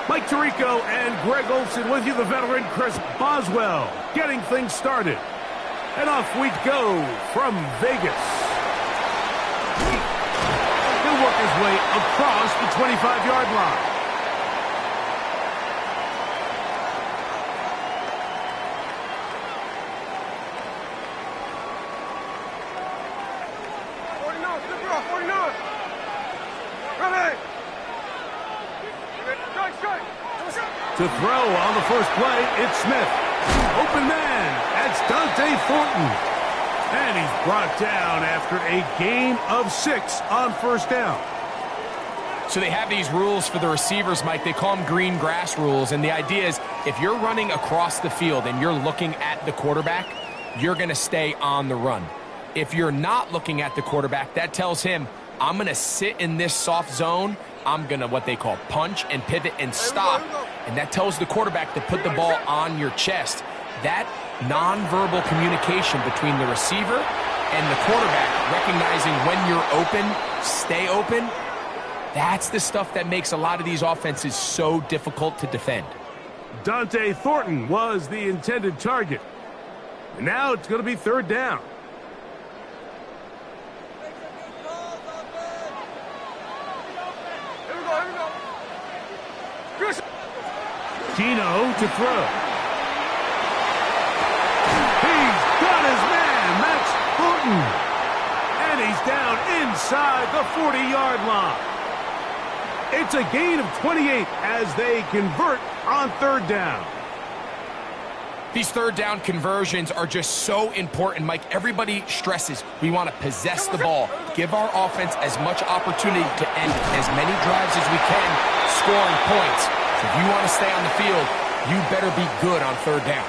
Mike Tirico and Greg Olson with you, the veteran Chris Boswell, getting things started. And off we go from Vegas. He'll work his way across the 25-yard line. To throw on the first play, it's Smith. Open man, that's Dante Thornton. And he's brought down after a gain of 6 on first down. So they have these rules for the receivers, Mike. They call them green grass rules. And the idea is if you're running across the field and you're looking at the quarterback, you're going to stay on the run. If you're not looking at the quarterback, that tells him, I'm going to sit in this soft zone. I'm going to what they call punch and pivot and stop. And that tells the quarterback to put the ball on your chest. That nonverbal communication between the receiver and the quarterback, recognizing when you're open, stay open, that's the stuff that makes a lot of these offenses so difficult to defend. Dante Thornton was the intended target. And now it's going to be third down. Gino to throw. He's got his man, Max Thornton. And he's down inside the 40-yard line. It's a gain of 28 as they convert on third down. These third down conversions are just so important, Mike. Everybody stresses we want to possess the ball, give our offense as much opportunity to end as many drives as we can, scoring points. So if you want to stay on the field, you better be good on third down.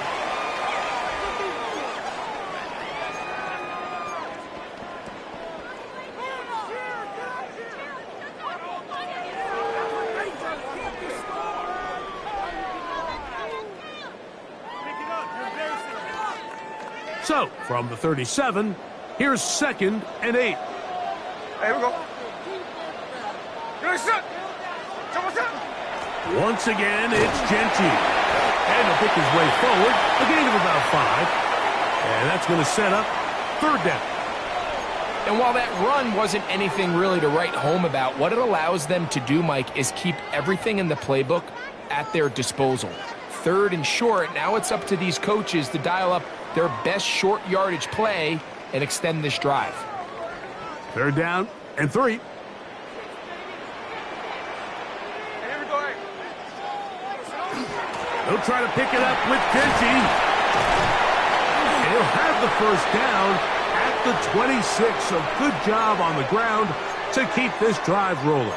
So, from the 37, here's 2nd and 8. Here we go. Once again, it's Genty. And he'll pick his way forward, a gain of about 5. And that's going to set up third down. And while that run wasn't anything really to write home about, what it allows them to do, Mike, is keep everything in the playbook at their disposal. Third and short, now it's up to these coaches to dial up their best short yardage play and extend this drive. Third down and 3. He'll try to pick it up with Genty. He'll have the first down at the 26. So good job on the ground to keep this drive rolling.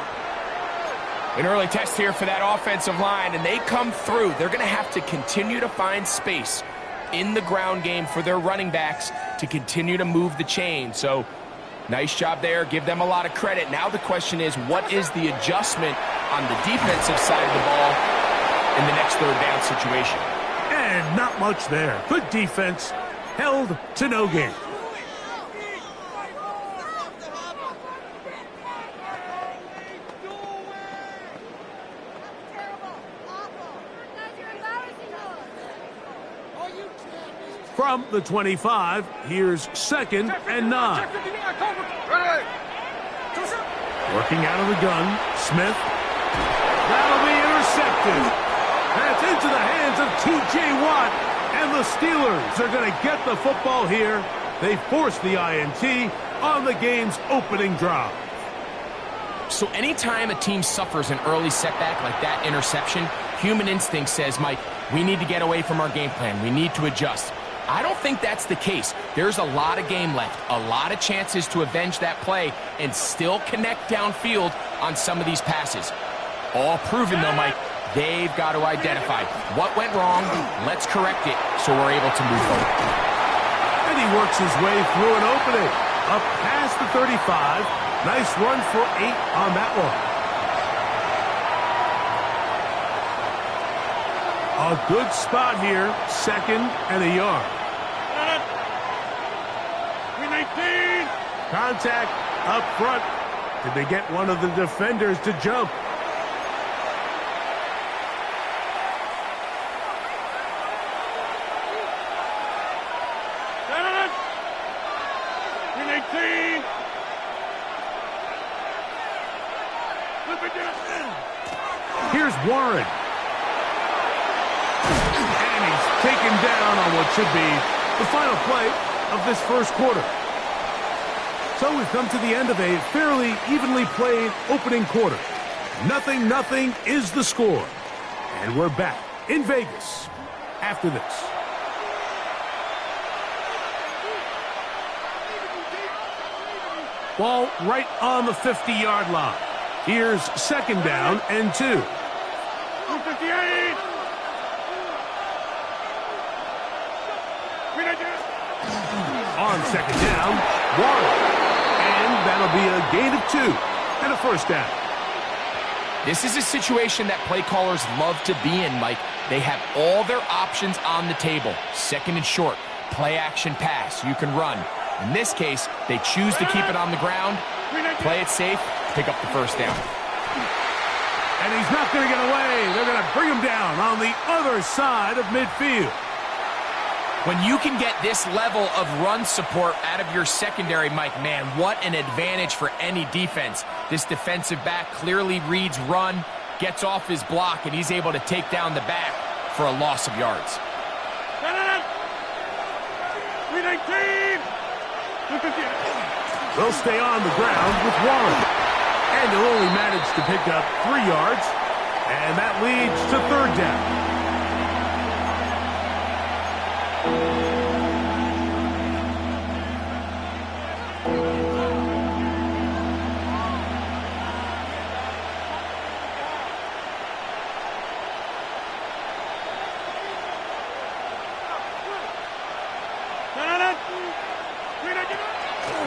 An early test here for that offensive line, and they come through. They're going to have to continue to find space in the ground game for their running backs to continue to move the chain. So nice job there. Give them a lot of credit. Now the question is, what is the adjustment on the defensive side of the ball in the next third down situation? And not much there. Good defense, held to no gain. From the 25, here's 2nd and 9. Working out of the gun, Smith. That'll be intercepted. That's into the hands of T.J. Watt. And the Steelers are going to get the football here. They force the INT on the game's opening drive. So anytime a team suffers an early setback like that interception, human instinct says, Mike, we need to get away from our game plan. We need to adjust. I don't think that's the case. There's a lot of game left, a lot of chances to avenge that play and still connect downfield on some of these passes. All proven, though, Mike, they've got to identify what went wrong, let's correct it so we're able to move forward. And he works his way through an opening, up past the 35. Nice run for 8 on that one. A good spot here, 2nd and a yard. Contact up front. Did they get one of the defenders to jump? Here's Warren. And he's taken down on what should be the final play of this first quarter. So we've come to the end of a fairly evenly played opening quarter. 0-0 is the score. And we're back in Vegas after this. Ball right on the 50-yard line. Here's 2nd down and 2. On 2nd down, Warren. And that'll be a gain of 2 and a 1st down. This is a situation that play callers love to be in, Mike. They have all their options on the table. 2nd and short, play action pass. You can run. In this case, they choose to keep it on the ground, play it safe, pick up the 1st down. And he's not going to get away. They're going to bring him down on the other side of midfield. When you can get this level of run support out of your secondary, Mike, man, what an advantage for any defense. This defensive back clearly reads run, gets off his block, and he's able to take down the back for a loss of yards. They'll stay on the ground with Warren. And he'll only manage to pick up 3 yards. And that leads to 3rd down.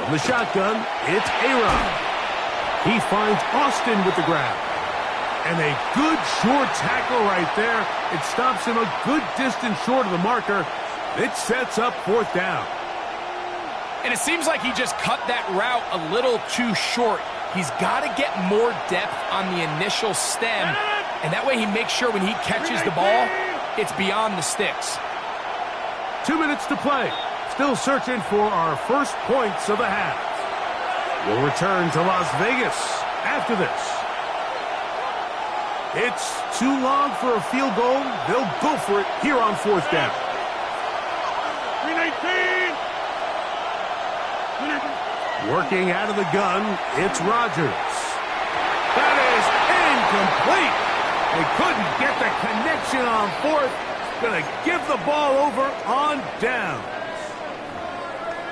The shotgun, it's Aaron. He finds Austin with the grab. And a good short tackle right there. It stops him a good distance short of the marker. It sets up 4th down. And it seems like he just cut that route a little too short. He's got to get more depth on the initial stem. And that way he makes sure when he catches the ball, it's beyond the sticks. 2 minutes to play. Still searching for our first points of the half. We'll return to Las Vegas after this. It's too long for a field goal. They'll go for it here on 4th down. Working out of the gun, it's Rodgers. That is incomplete. They couldn't get the connection on 4th. Gonna give the ball over on down.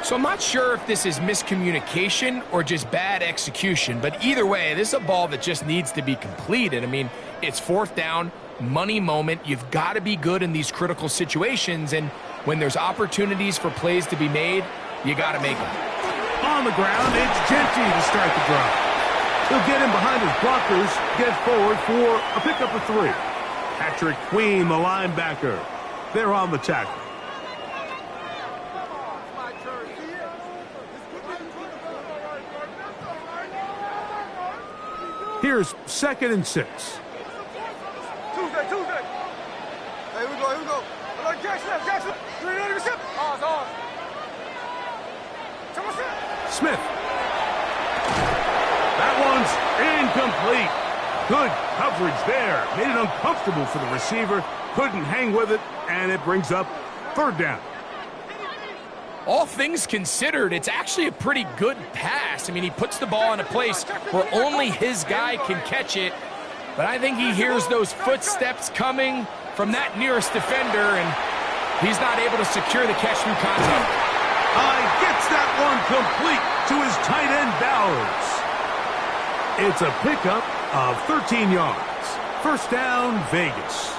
So I'm not sure if this is miscommunication or just bad execution, but either way, this is a ball that just needs to be completed. I mean, it's 4th down, money moment. You've got to be good in these critical situations, and when there's opportunities for plays to be made, you got to make them. On the ground, it's Genty to start the drive. He'll get in behind his blockers, get forward for a pickup of 3. Patrick Queen, the linebacker. They're on the tackle. Here's 2nd and 6. Tuesday. Here we go. Jackson. You ready to receive? Smith. That one's incomplete. Good coverage there. Made it uncomfortable for the receiver. Couldn't hang with it, and it brings up 3rd down. All things considered, it's actually a pretty good pass. I mean, he puts the ball in a place where only his guy can catch it. But I think he hears those footsteps coming from that nearest defender, and he's not able to secure the catch through contact. Gets that one complete to his tight end, Bowers. It's a pickup of 13 yards. 1st down, Vegas.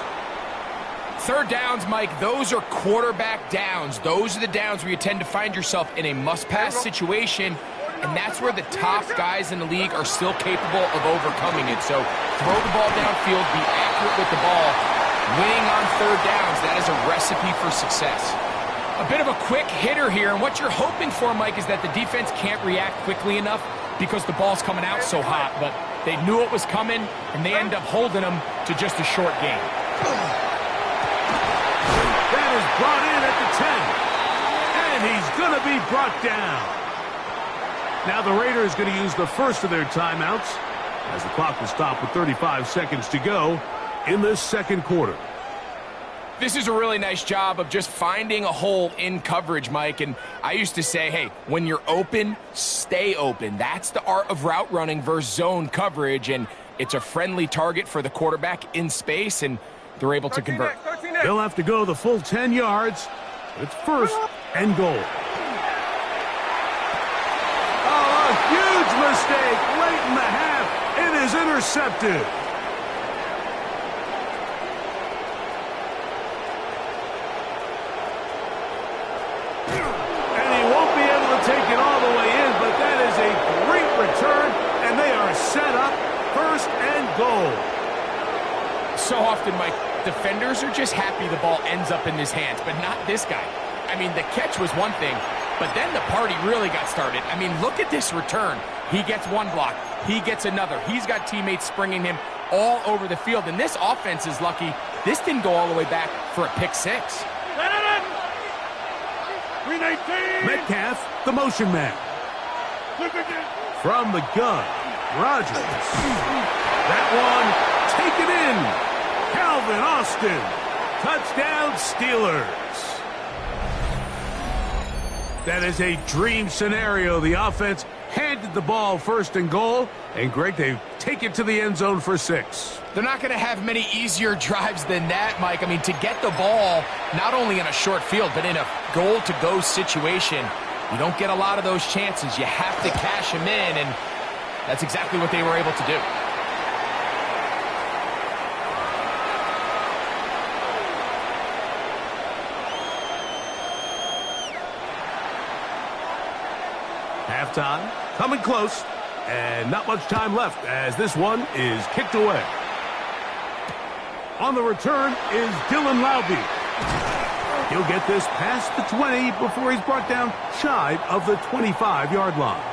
3rd downs, Mike, those are quarterback downs. Those are the downs where you tend to find yourself in a must-pass situation, and that's where the top guys in the league are still capable of overcoming it. So throw the ball downfield, be accurate with the ball. Winning on 3rd downs, that is a recipe for success. A bit of a quick hitter here, and what you're hoping for, Mike, is that the defense can't react quickly enough because the ball's coming out so hot, but they knew it was coming, and they end up holding them to just a short game. That is brought in at the 10, and he's going to be brought down. Now the Raiders going to use the first of their timeouts. as the clock will stop with 35 seconds to go in this second quarter. This is a really nice job of just finding a hole in coverage, Mike. And I used to say, hey, when you're open, stay open. That's the art of route running versus zone coverage. And it's a friendly target for the quarterback in space, and they're able to convert. They'll have to go the full 10 yards. It's first and goal. Oh, a huge mistake late in the half. It is intercepted. And he won't be able to take it all the way in, but that is a great return, and they are set up first and goal. So often, Mike, defenders are just happy the ball ends up in his hands, but not this guy. I mean, the catch was one thing, but then the party really got started. I mean, look at this return. He gets one block. He gets another. He's got teammates springing him all over the field, and this offense is lucky. This didn't go all the way back for a pick six. Metcalf, the motion man. From the gun, Rodgers. That one taken in. Calvin Austin. Touchdown, Steelers. That is a dream scenario. The offense handed the ball first and goal, and Greg, they take it to the end zone for 6. They're not going to have many easier drives than that, Mike. I mean, to get the ball not only in a short field, but in a goal-to-go situation, you don't get a lot of those chances. You have to cash them in, and that's exactly what they were able to do. Halftime, coming close, and not much time left as this one is kicked away. On the return is Dylan Laube. He'll get this past the 20 before he's brought down shy of the 25-yard line.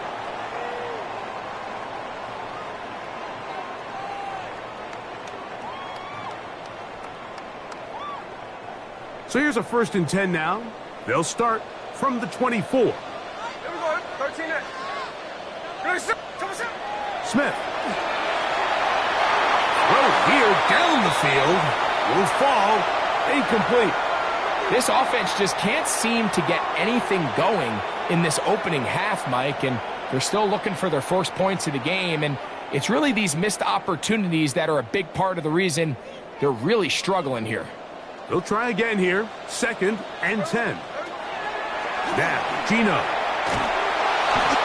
So here's a 1st and 10 now. They'll start from the 24. Smith. Throw here down the field. Will fall. Incomplete. This offense just can't seem to get anything going in this opening half, Mike, and they're still looking for their first points of the game, and it's really these missed opportunities that are a big part of the reason they're really struggling here. They'll try again here. 2nd and 10. Now, Gino.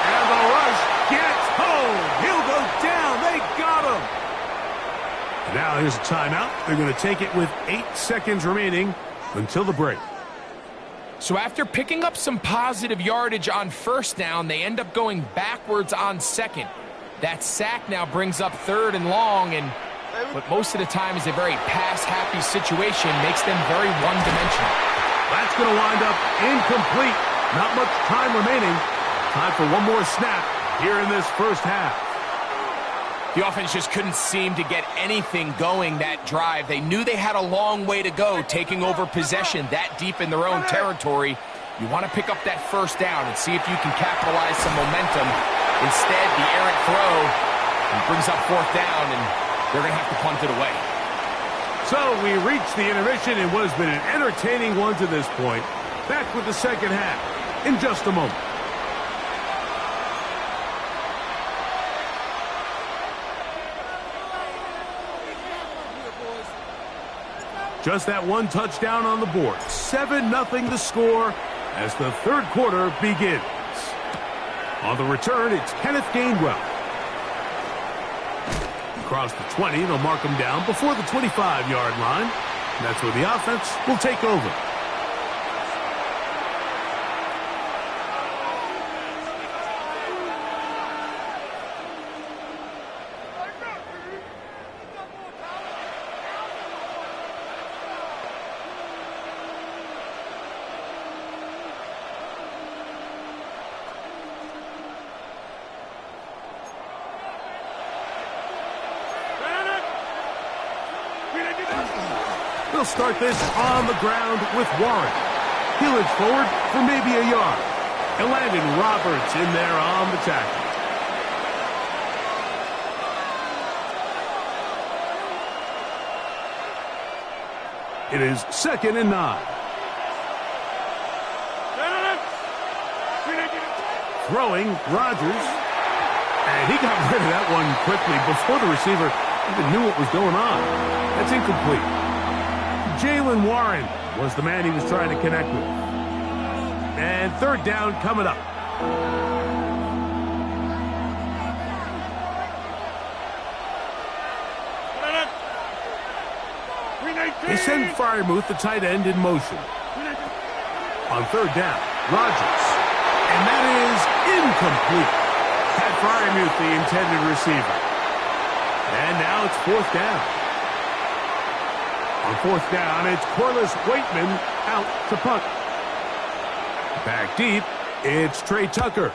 And the rush gets home. He'll go down. They got him. Now here's a timeout. They're going to take it with 8 seconds remaining until the break. So after picking up some positive yardage on 1st down, they end up going backwards on 2nd. That sack now brings up 3rd and long, and what most of the time is a very pass-happy situation makes them very one-dimensional. That's going to wind up incomplete. Not much time remaining. Time for one more snap here in this first half. The offense just couldn't seem to get anything going that drive. They knew they had a long way to go, taking over possession that deep in their own territory. You want to pick up that 1st down and see if you can capitalize some momentum. Instead, the errant throw brings up 4th down, and they're going to have to punt it away. So we reach the intermission in what has been an entertaining one to this point. Back with the second half in just a moment. Just that one touchdown on the board. 7-0 the score as the 3rd quarter begins. On the return, it's Kenneth Gainwell. Across the 20, they'll mark him down before the 25-yard line. And that's where the offense will take over. They'll start this on the ground with Warren. He'll edge forward for maybe a yard. And Landon Roberts in there on the tackle. It is 2nd and 9. Throwing, Rodgers. And he got rid of that one quickly before the receiver even knew what was going on. That's incomplete. Jaylen Warren was the man he was trying to connect with. And 3rd down coming up. They send Freiermuth, the tight end, in motion. On 3rd down, Rodgers. And that is incomplete. Had Freiermuth the intended receiver. And now it's 4th down. On 4th down, it's Corliss Waitman out to punt. Back deep, it's Trey Tucker.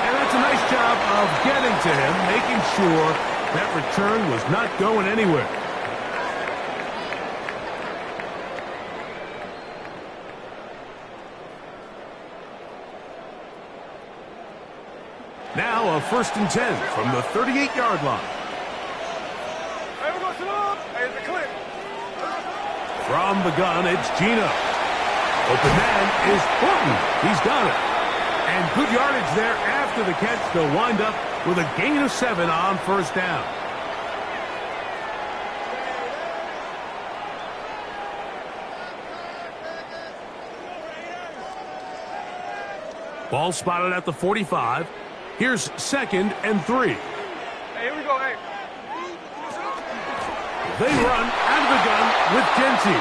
And that's a nice job of getting to him, making sure that return was not going anywhere. Now a 1st and 10 from the 38-yard line. From the gun, it's Gino. Open man is Horton. He's got it. And good yardage there after the catch. They'll wind up with a gain of 7 on 1st down. Ball spotted at the 45. Here's 2nd and 3. Hey, here we go, hey. They run out of the gun with Genty.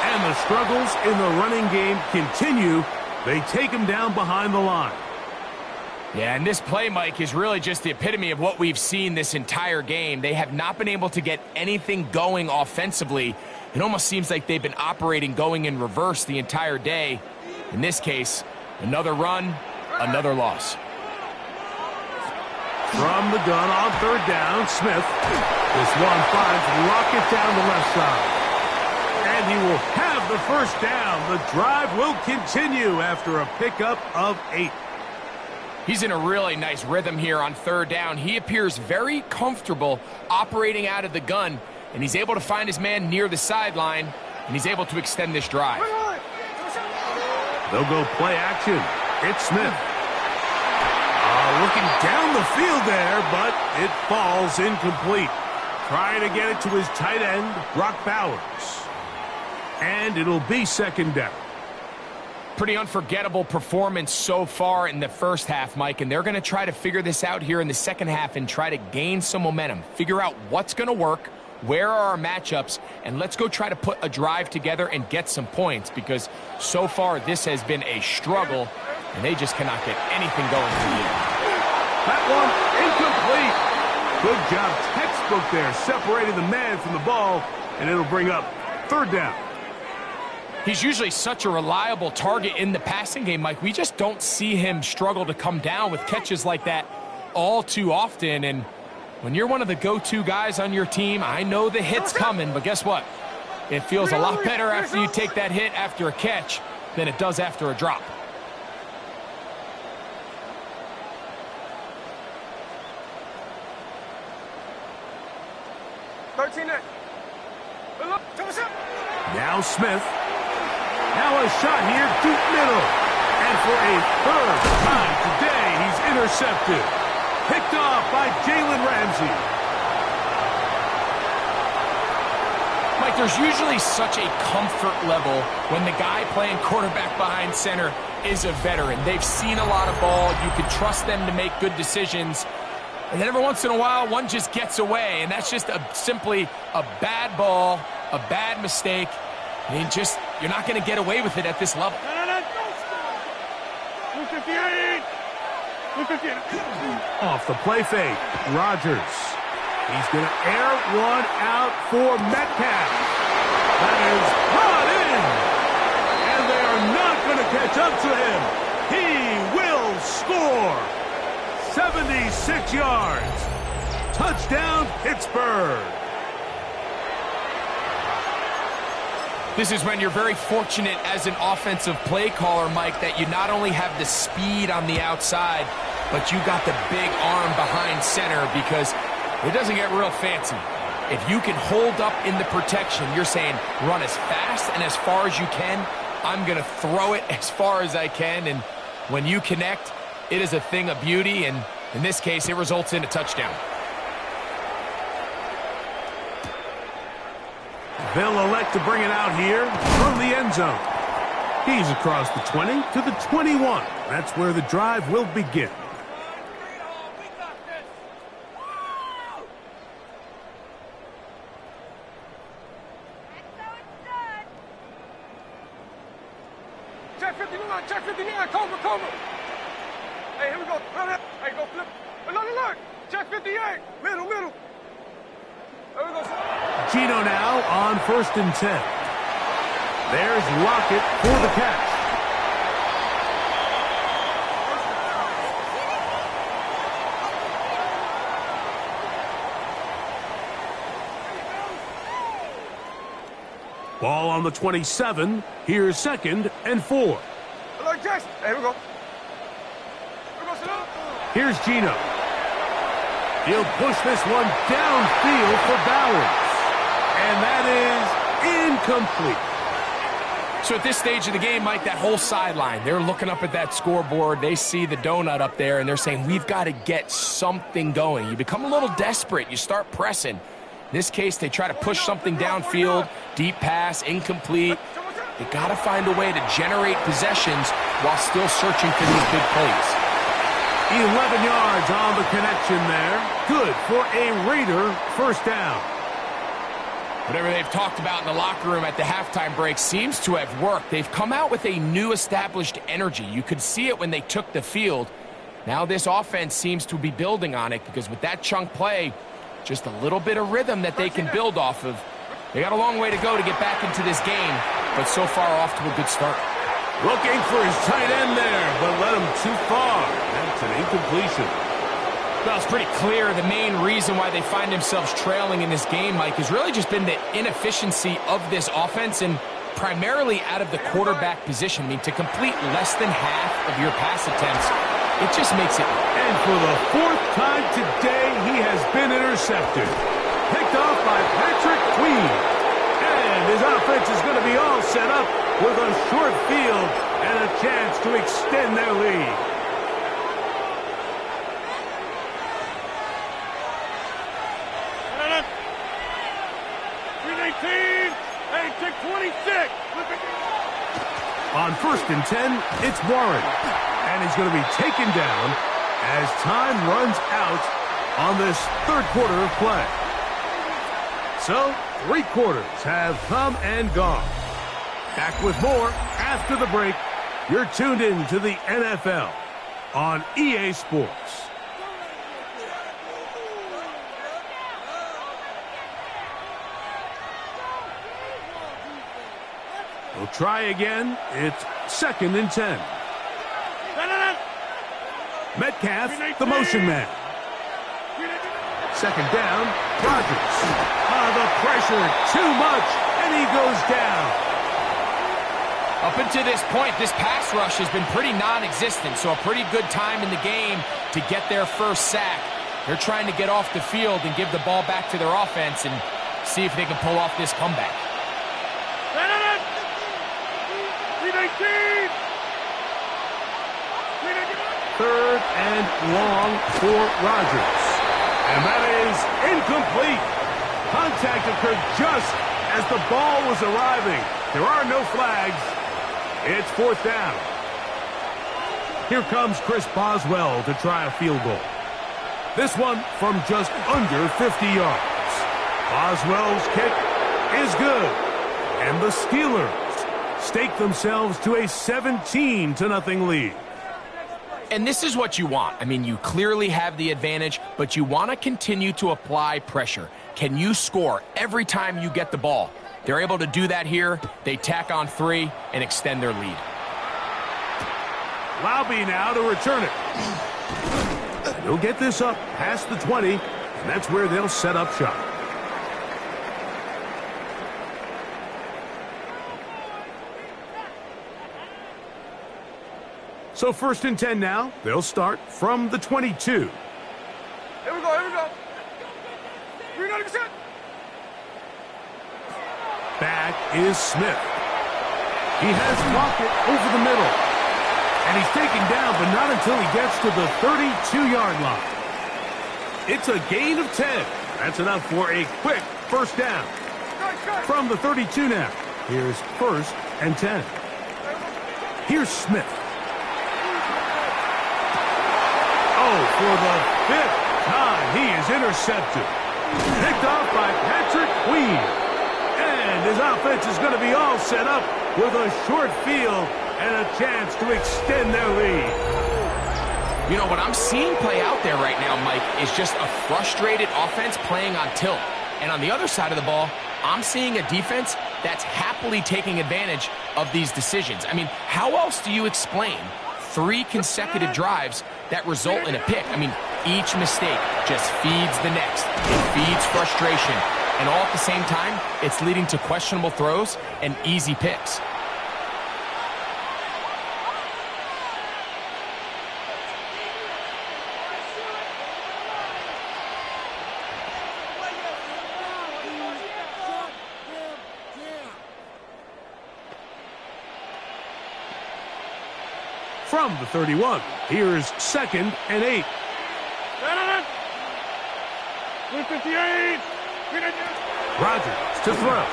And the struggles in the running game continue. They take him down behind the line. Yeah, and this play, Mike, is really just the epitome of what we've seen this entire game. They have not been able to get anything going offensively. It almost seems like they've been operating going in reverse the entire day. In this case, another run, another loss. From the gun on 3rd down, Smith. This one finds Lockett down the left side. And he will have the 1st down. The drive will continue after a pickup of 8. He's in a really nice rhythm here on 3rd down. He appears very comfortable operating out of the gun, and he's able to find his man near the sideline, and he's able to extend this drive. They'll go play action. It's Smith. Looking down the field there, but it falls incomplete. Trying to get it to his tight end, Brock Bowers. And it'll be 2nd down. Pretty unforgettable performance so far in the first half, Mike, and they're going to try to figure this out here in the second half and try to gain some momentum. Figure out what's going to work, where are our matchups, and let's go try to put a drive together and get some points, because so far this has been a struggle, and they just cannot get anything going for the end. That one incomplete. Good job, textbook there, separating the man from the ball, and it'll bring up 3rd down. He's usually such a reliable target in the passing game, Mike. We just don't see him struggle to come down with catches like that all too often. And when you're one of the go-to guys on your team, I know the hit's coming, but guess what? It feels a lot better after you take that hit after a catch than it does after a drop. Now Smith. Now a shot here, deep middle. And for a 3rd time today, he's intercepted. Picked off by Jalen Ramsey. Mike, there's usually such a comfort level when the guy playing quarterback behind center is a veteran. They've seen a lot of ball. You can trust them to make good decisions. And then every once in a while, one just gets away, and that's just simply a bad ball, a bad mistake. And you're not going to get away with it at this level. Off the play fake, Rodgers. He's going to air one out for Metcalf. That is brought in. And they are not going to catch up to him. He will score. 76 yards. Touchdown, Pittsburgh. This is when you're very fortunate as an offensive play caller, Mike, that you not only have the speed on the outside, but you got the big arm behind center because it doesn't get real fancy. If you can hold up in the protection, you're saying run as fast and as far as you can. I'm going to throw it as far as I can, and when you connect, it is a thing of beauty, and in this case, it results in a touchdown. They'll elect to bring it out here from the end zone. He's across the 20 to the 21. That's where the drive will begin. Check 59, check 59, Cobra. Hey, here we go. Hey, go flip. Look. Check 58. Middle. There we go. Gino now on 1st and 10. There's Lockett for the catch. Ball on the 27. Here's 2nd and 4. Look, Jackson. Hey, here we go. Here's Gino. He'll push this one downfield for Bowers. And that is incomplete. So at this stage of the game, Mike, that whole sideline, they're looking up at that scoreboard. They see the donut up there, and they're saying, we've got to get something going. You become a little desperate. You start pressing. In this case, they try to push something downfield, deep pass, incomplete. They got to find a way to generate possessions while still searching for these big plays. 11 yards on the connection there. Good for a Raider first down. Whatever they've talked about in the locker room at the halftime break seems to have worked. They've come out with a new established energy. You could see it when they took the field. Now this offense seems to be building on it because with that chunk play, just a little bit of rhythm that they can build off of. They got a long way to go to get back into this game, but so far off to a good start. Looking for his tight end there, but led him too far. That's an incompletion. Well, it's pretty clear the main reason why they find themselves trailing in this game, Mike, has really just been the inefficiency of this offense and primarily out of the quarterback position. I mean, to complete less than half of your pass attempts, it just makes it. And for the 4th time today, he has been intercepted. Picked off by Patrick Queen. And his offense is going to be all set up with a short field and a chance to extend their lead. Hey, take 26. On 1st and 10, it's Warren. And he's going to be taken down as time runs out on this 3rd quarter of play. So, 3 quarters have come and gone. Back with more after the break. You're tuned in to the NFL on EA Sports. We'll try again. It's 2nd and 10. Metcalf, the motion man. 2nd down, Rodgers. The pressure, too much, and he goes down. Up until this point, this pass rush has been pretty non-existent, so a pretty good time in the game to get their first sack. They're trying to get off the field and give the ball back to their offense and see if they can pull off this comeback. 3rd and long for Rodgers. And that is incomplete. Contact occurred just as the ball was arriving. There are no flags. It's 4th down. Here comes Chris Boswell to try a field goal. This one from just under 50 yards. Boswell's kick is good. And the Steelers stake themselves to a 17-0 lead. And this is what you want. I mean, you clearly have the advantage, but you want to continue to apply pressure. Can you score every time you get the ball? They're able to do that here. They tack on 3 and extend their lead. Laube now to return it. He'll get this up past the 20, and that's where they'll set up shop. So 1st and 10 now. They'll start from the 22. Here we go, here we go. Green on the set. Back is Smith. He has pocket over the middle. And he's taken down, but not until he gets to the 32-yard line. It's a gain of 10. That's enough for a quick first down. From the 32 now. Here's 1st and 10. Here's Smith. Oh, for the 5th time, he is intercepted. Picked off by Patrick Queen. And his offense is going to be all set up with a short field and a chance to extend their lead. You know, what I'm seeing play out there right now, Mike, is just a frustrated offense playing on tilt. And on the other side of the ball, I'm seeing a defense that's happily taking advantage of these decisions. I mean, how else do you explain 3 consecutive drives that result in a pick? I mean, each mistake just feeds the next. It feeds frustration. And all at the same time, it's leading to questionable throws and easy picks. From the 31, here's 2nd and 8. 158. Rodgers to throw.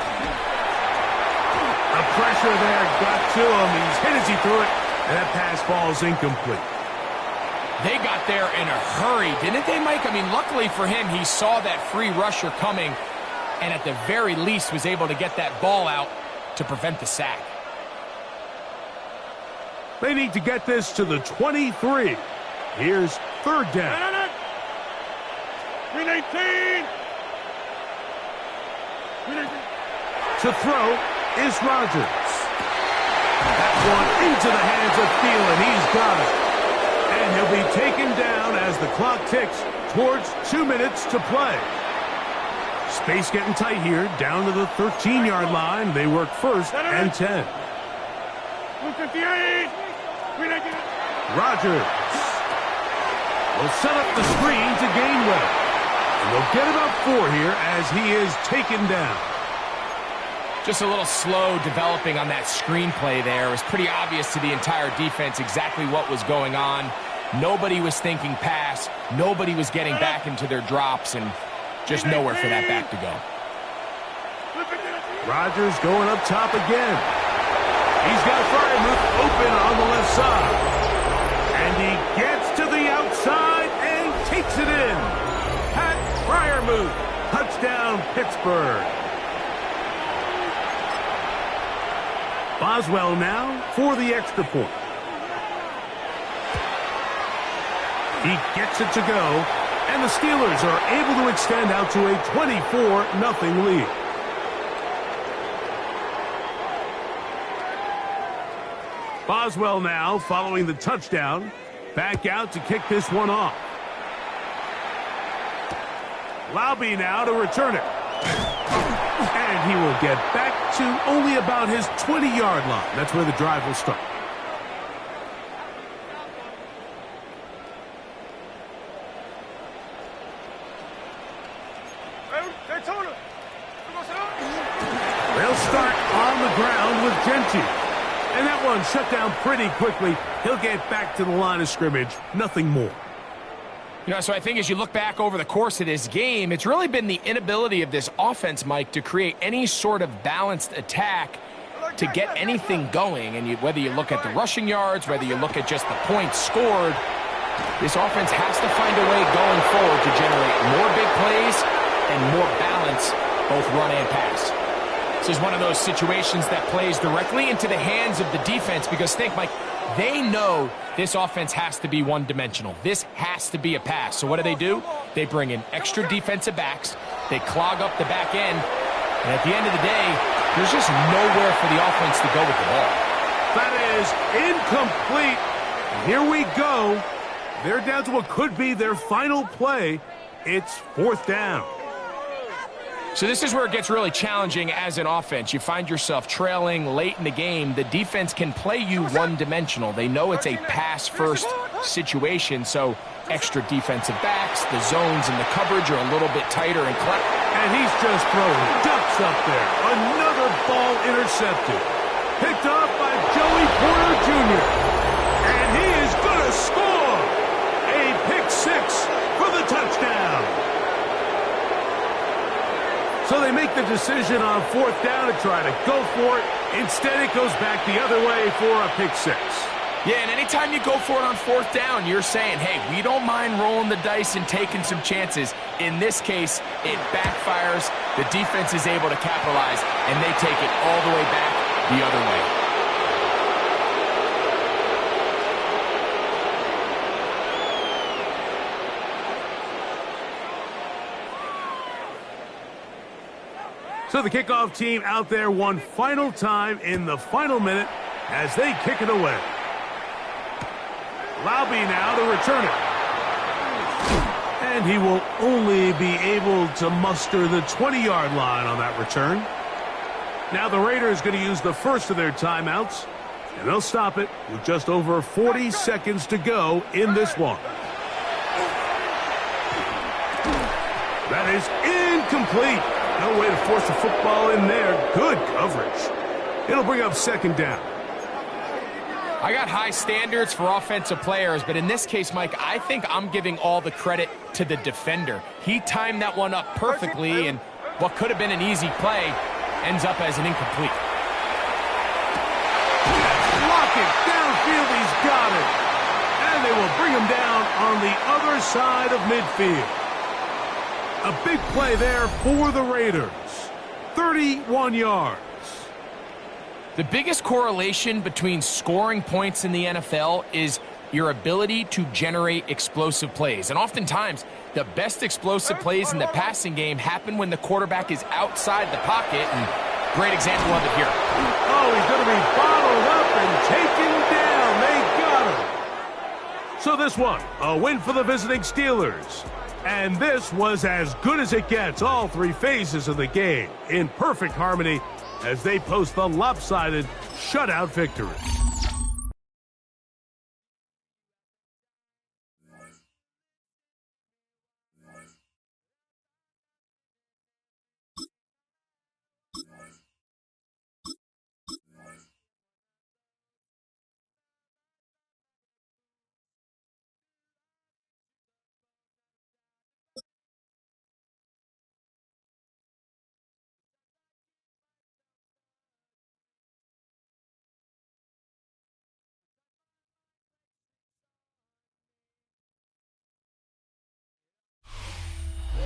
The pressure there got to him. He's hit as he threw it, and that pass falls incomplete. They got there in a hurry, didn't they, Mike? I mean, luckily for him, he saw that free rusher coming, and at the very least was able to get that ball out to prevent the sack. They need to get this to the 23. Here's 3rd down. 318. To throw is Rodgers. That one into the hands of Thielen. He's got it. And he'll be taken down as the clock ticks towards 2 minutes to play. Space getting tight here, down to the 13-yard line. They work 1st and 10. 158. Rodgers will set up the screen to Gainwell. And they'll get about 4 here as he is taken down. Just a little slow developing on that screenplay there. It was pretty obvious to the entire defense exactly what was going on. Nobody was thinking pass. Nobody was getting back into their drops, and just nowhere for that back to go. Rodgers going up top again. He's got Freiermuth open on the left side. And he gets to the outside and takes it in. Pat Freiermuth, touchdown Pittsburgh. Boswell now for the extra point. He gets it to go, and the Steelers are able to extend out to a 24-0 lead. Boswell now following the touchdown. Back out to kick this one off. Laube now to return it. And he will get back to only about his 20-yard line. That's where the drive will start. They'll start on the ground with Genty. And that one shut down pretty quickly. He'll get back to the line of scrimmage. Nothing more. You know, so I think as you look back over the course of this game, it's really been the inability of this offense, Mike, to create any sort of balanced attack to get anything going. And whether you look at the rushing yards, whether you look at just the points scored, this offense has to find a way going forward to generate more big plays and more balance, both run and pass. This is one of those situations that plays directly into the hands of the defense because, think, Mike, they know this offense has to be one-dimensional. This has to be a pass. So what do? They bring in extra defensive backs. They clog up the back end. And at the end of the day, there's just nowhere for the offense to go with the ball. That is incomplete. Here we go. They're down to what could be their final play. It's 4th down. So this is where it gets really challenging as an offense. You find yourself trailing late in the game. The defense can play you one-dimensional. They know it's a pass-first situation, so extra defensive backs, the zones and the coverage are a little bit tighter and clever. And he's just throwing ducks up there. Another ball intercepted. Picked up by Joey Porter Jr. And he is going to score. A pick six for the touchdown. So they make the decision on fourth down to try to go for it. Instead, it goes back the other way for a pick six. Yeah, and anytime you go for it on fourth down, you're saying, hey, we don't mind rolling the dice and taking some chances. In this case, it backfires. The defense is able to capitalize, and they take it all the way back the other way. So the kickoff team out there one final time in the final minute as they kick it away. Laube now to return it. And he will only be able to muster the 20-yard line on that return. Now the Raiders going to use the first of their timeouts, and they'll stop it with just over 40 seconds to go in this one. That is incomplete. No way to force the football in there. Good coverage. It'll bring up second down. I got high standards for offensive players, but in this case, Mike, I think I'm giving all the credit to the defender. He timed that one up perfectly, and what could have been an easy play ends up as an incomplete. Lock it downfield. He's got it. And they will bring him down on the other side of midfield. A big play there for the Raiders. 31 yards. The biggest correlation between scoring points in the NFL is your ability to generate explosive plays. And oftentimes, the best explosive plays in the passing game happen when the quarterback is outside the pocket. And great example of it here. Oh, he's going to be bottled up and taken down. They got him. So this one, a win for the visiting Steelers. And this was as good as it gets, all three phases of the game, in perfect harmony as they post the lopsided shutout victory.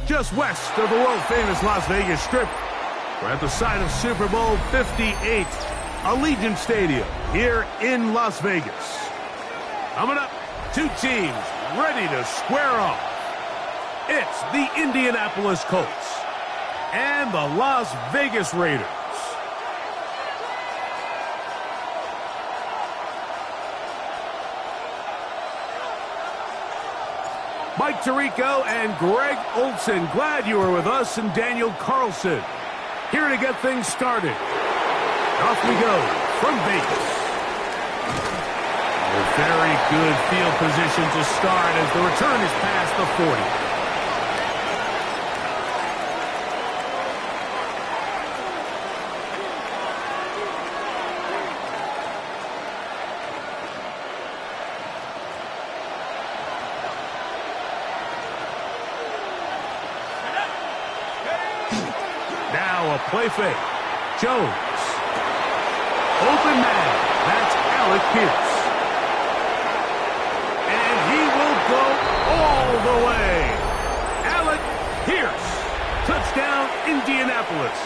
Just west of the world-famous Las Vegas Strip, we're at the site of Super Bowl 58, Allegiant Stadium here in Las Vegas. Coming up, two teams ready to square off. It's the Indianapolis Colts and the Las Vegas Raiders. Mike Tirico and Greg Olson, glad you were with us, and Daniel Carlson here to get things started. Off we go from Vegas. A very good field position to start as the return is past the 40. Play fake. Jones. Open man. That's Alec Pierce. And he will go all the way. Alec Pierce. Touchdown, Indianapolis.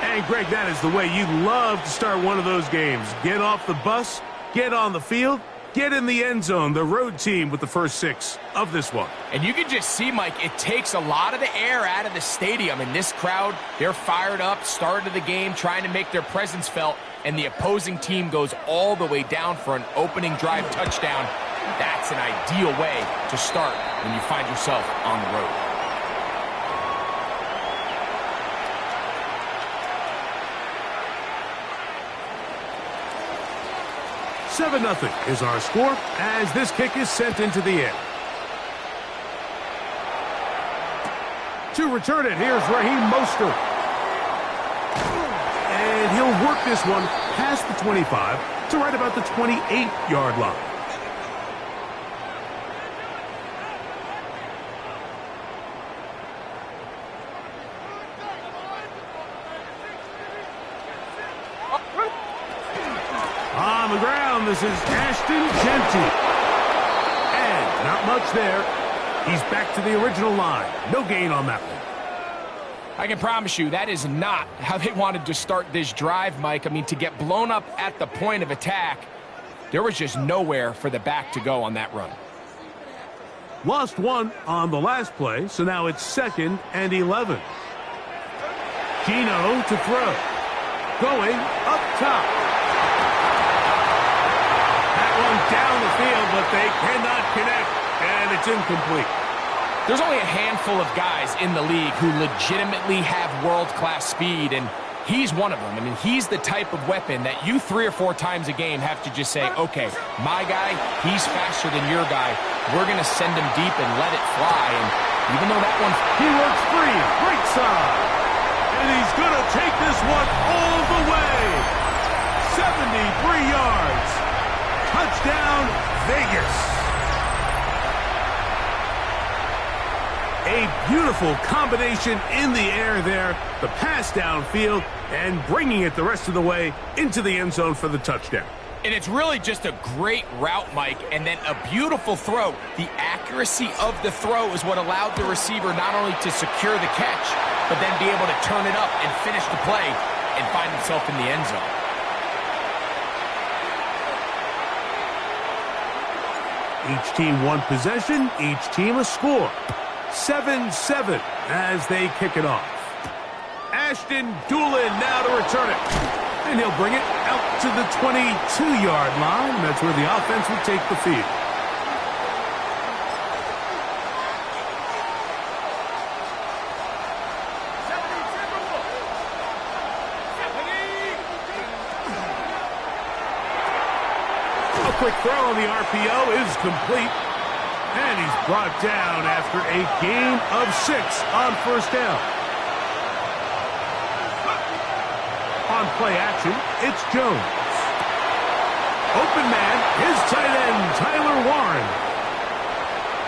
And Greg, that is the way you love to start one of those games. Get off the bus, get on the field, get in the end zone. The road team with the first 6 of this one. And you can just see, Mike, it takes a lot of the air out of the stadium. And this crowd, they're fired up, started the game, trying to make their presence felt. And the opposing team goes all the way down for an opening drive touchdown. That's an ideal way to start when you find yourself on the road. 7-0 is our score as this kick is sent into the air. To return it, here's Raheem Mostert. And he'll work this one past the 25 to right about the 28-yard line. On the ground, this is Ashton Genty. And not much there. He's back to the original line. No gain on that one. I can promise you that is not how they wanted to start this drive, Mike. I mean, to get blown up at the point of attack, there was just nowhere for the back to go on that run. Lost one on the last play, so now it's 2nd and 11. Gino to throw. Going up top. Down the field, but they cannot connect, and it's incomplete. There's only a handful of guys in the league who legitimately have world-class speed, and he's one of them. I mean, he's the type of weapon that you 3 or 4 times a game have to just say, okay, my guy, he's faster than your guy. We're going to send him deep and let it fly, and even though that one... He works free, right side, and he's going to take this one all the way. 73 yards. Touchdown, Vegas. A beautiful combination in the air there. The pass downfield and bringing it the rest of the way into the end zone for the touchdown. And it's really just a great route, Mike, and then a beautiful throw. The accuracy of the throw is what allowed the receiver not only to secure the catch, but then be able to turn it up and finish the play and find himself in the end zone. Each team one possession, each team a score. 7-7 as they kick it off. Ashton Doolin now to return it. And he'll bring it out to the 22-yard line. That's where the offense will take the field. Quick throw on the RPO is complete. And he's brought down after a gain of 6 on first down. On play action, it's Jones. Open man, his tight end, Tyler Warren.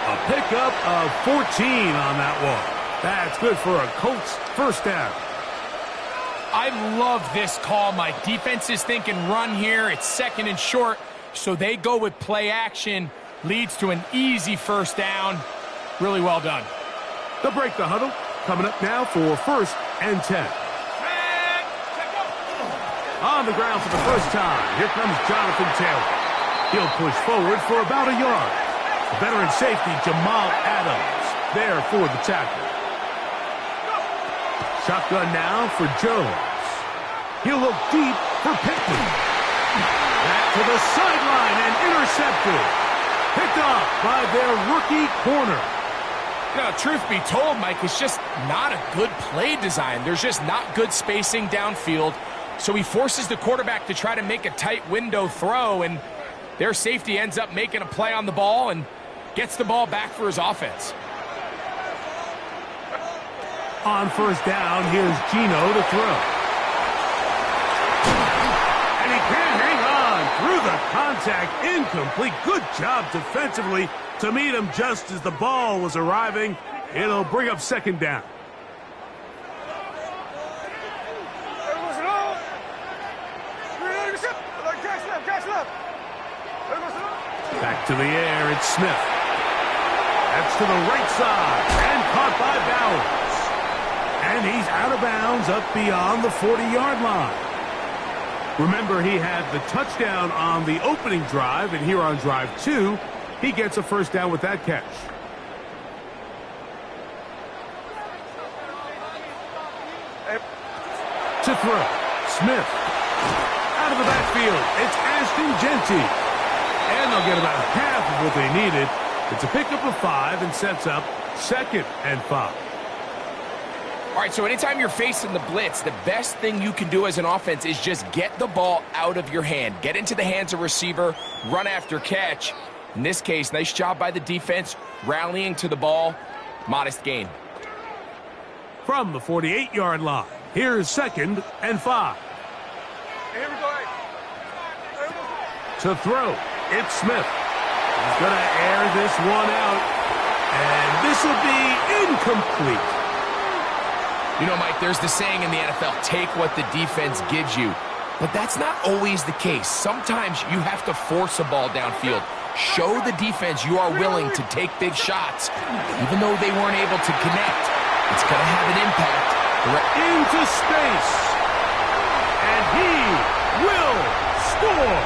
A pickup of 14 on that one. That's good for a Colts first down. I love this call, Mike. Defense is thinking run here. It's 2nd and short. So they go with play action, leads to an easy first down. Really well done. They'll break the huddle. Coming up now for 1st and 10. On the ground for the first time, here comes Jonathan Taylor. He'll push forward for about a yard. The veteran safety, Jamal Adams, there for the tackle. Shotgun now for Jones. He'll look deep for Pittman. Back to the sideline and intercepted. Picked off by their rookie corner. You know, truth be told, Mike, it's just not a good play design. There's just not good spacing downfield. So he forces the quarterback to try to make a tight window throw, and their safety ends up making a play on the ball and gets the ball back for his offense. On first down, here's Gino to throw. And he can't hang on through the contact. Incomplete. Good job defensively to meet him just as the ball was arriving. It'll bring up 2nd down. Back to the air, it's Smith. That's to the right side and caught by Bowers. And he's out of bounds up beyond the 40-yard line. Remember, he had the touchdown on the opening drive, and here on drive 2, he gets a first down with that catch. To throw, Smith. Out of the backfield, it's Ashton Genty. And they'll get about half of what they needed. It's a pickup of 5 and sets up 2nd and 5. All right, so anytime you're facing the blitz, the best thing you can do as an offense is just get the ball out of your hand. Get into the hands of receiver, run after catch. In this case, nice job by the defense, rallying to the ball. Modest gain. From the 48-yard line, here's 2nd and 5. Hey, here we go. Hey. To throw, it's Smith. He's going to air this one out, and this will be incomplete. You know, Mike, there's the saying in the NFL, take what the defense gives you. But that's not always the case. Sometimes you have to force a ball downfield. Show the defense you are willing to take big shots, even though they weren't able to connect. It's going to have an impact. Into space. And he will score.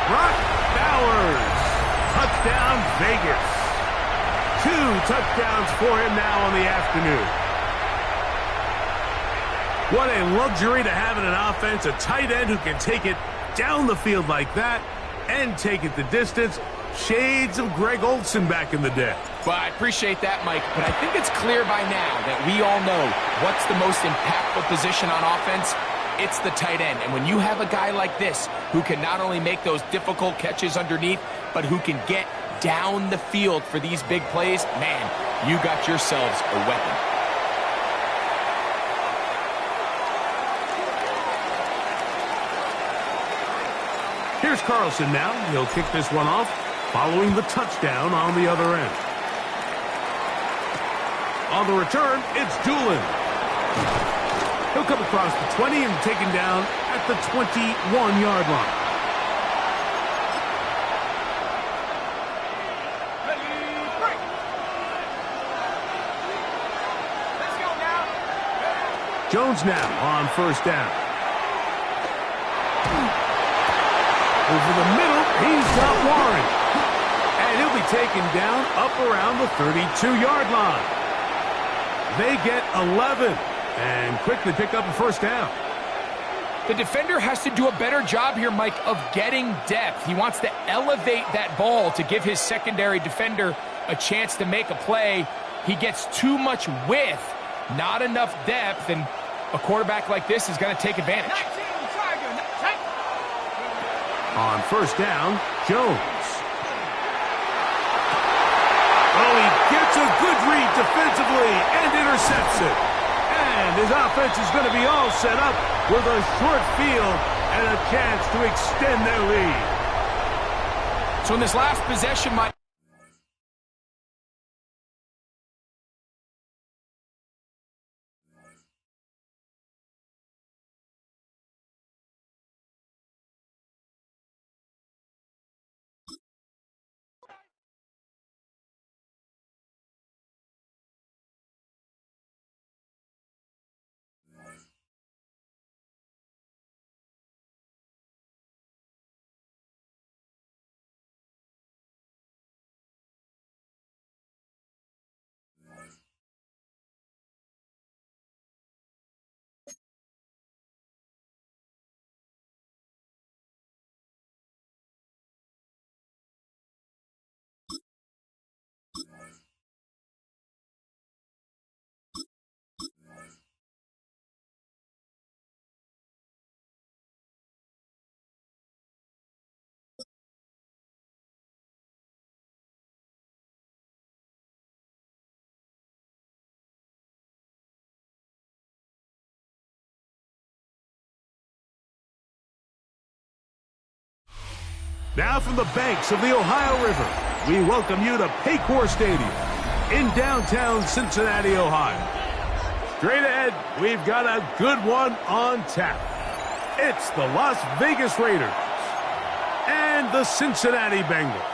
Brock Bowers. Touchdown, Vegas. 2 touchdowns for him now on the afternoon. What a luxury to have in an offense, a tight end who can take it down the field like that and take it the distance. Shades of Greg Olsen back in the day. Well, I appreciate that, Mike, but I think it's clear by now that we all know what's the most impactful position on offense. It's the tight end, and when you have a guy like this who can not only make those difficult catches underneath, but who can get down the field for these big plays, man, you got yourselves a weapon. Here's Carlson now. He'll kick this one off following the touchdown on the other end. On the return, it's Doolin. He'll come across the 20 and taken down at the 21-yard line. Let's go now. Jones now on 1st down. Over the middle, he's got Warren. And he'll be taken down up around the 32-yard line. They get 11 and quickly pick up a 1st down. The defender has to do a better job here, Mike, of getting depth. He wants to elevate that ball to give his secondary defender a chance to make a play. He gets too much width, not enough depth, and a quarterback like this is going to take advantage. On 1st down, Jones. Oh, he gets a good read defensively and intercepts it. And his offense is going to be all set up with a short field and a chance to extend their lead. So in this last possession, Mike, Now from the banks of the Ohio River, we welcome you to Paycor Stadium in downtown Cincinnati, Ohio. Straight ahead, we've got a good one on tap. It's the Las Vegas Raiders and the Cincinnati Bengals.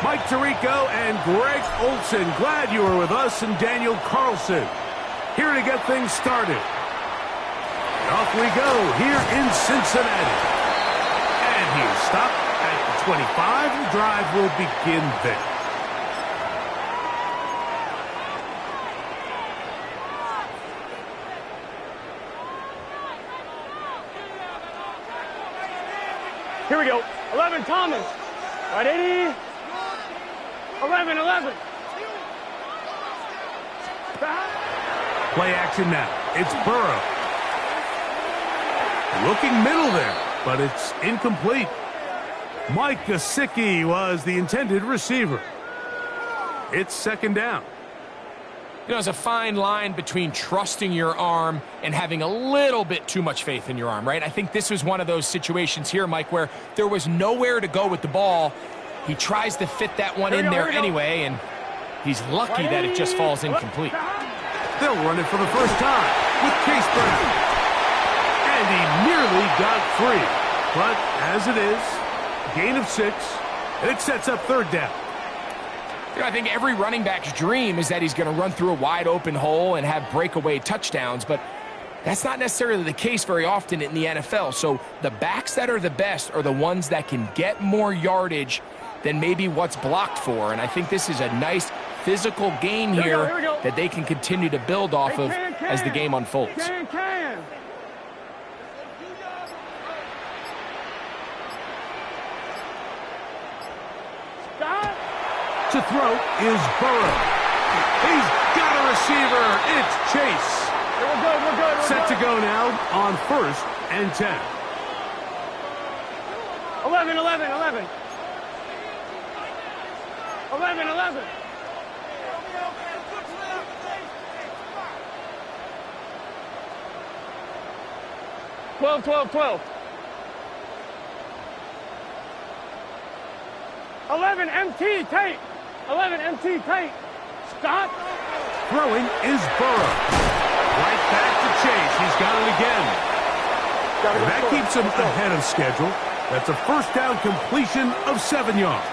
Mike Tirico and Greg Olsen, glad you were with us, and Daniel Carlson here to get things started. Off we go here in Cincinnati. And he's stopped at the 25. The drive will begin there. Here we go. 11, Thomas. Right, 80. 11. Play action now. It's Burrow. Looking middle there, but it's incomplete. Mike Gesicki was the intended receiver. It's second down. You know, there's a fine line between trusting your arm and having a little bit too much faith in your arm, right? I think this was one of those situations here, Mike, where there was nowhere to go with the ball. He tries to fit that one in there anyway, and he's lucky that it just falls incomplete. They'll run it for the first time with Case Brown. And he nearly got free. But as it is, gain of 6, it sets up third down. You know, I think every running back's dream is that he's going to run through a wide open hole and have breakaway touchdowns, but that's not necessarily the case very often in the NFL. So the backs that are the best are the ones that can get more yardage than maybe what's blocked for. And I think this is a nice physical gain here that they can continue to build off of as the game unfolds. To throw is Burrow. He's got a receiver. It's Chase. We're good. Set to go now on 1st and 10. 11. 12. 11 MT tight. 11 MT tight. Stop. Throwing is Burrow. Right back to Chase. He's got it again. And that keeps him ahead of schedule. That's a first down completion of 7 yards.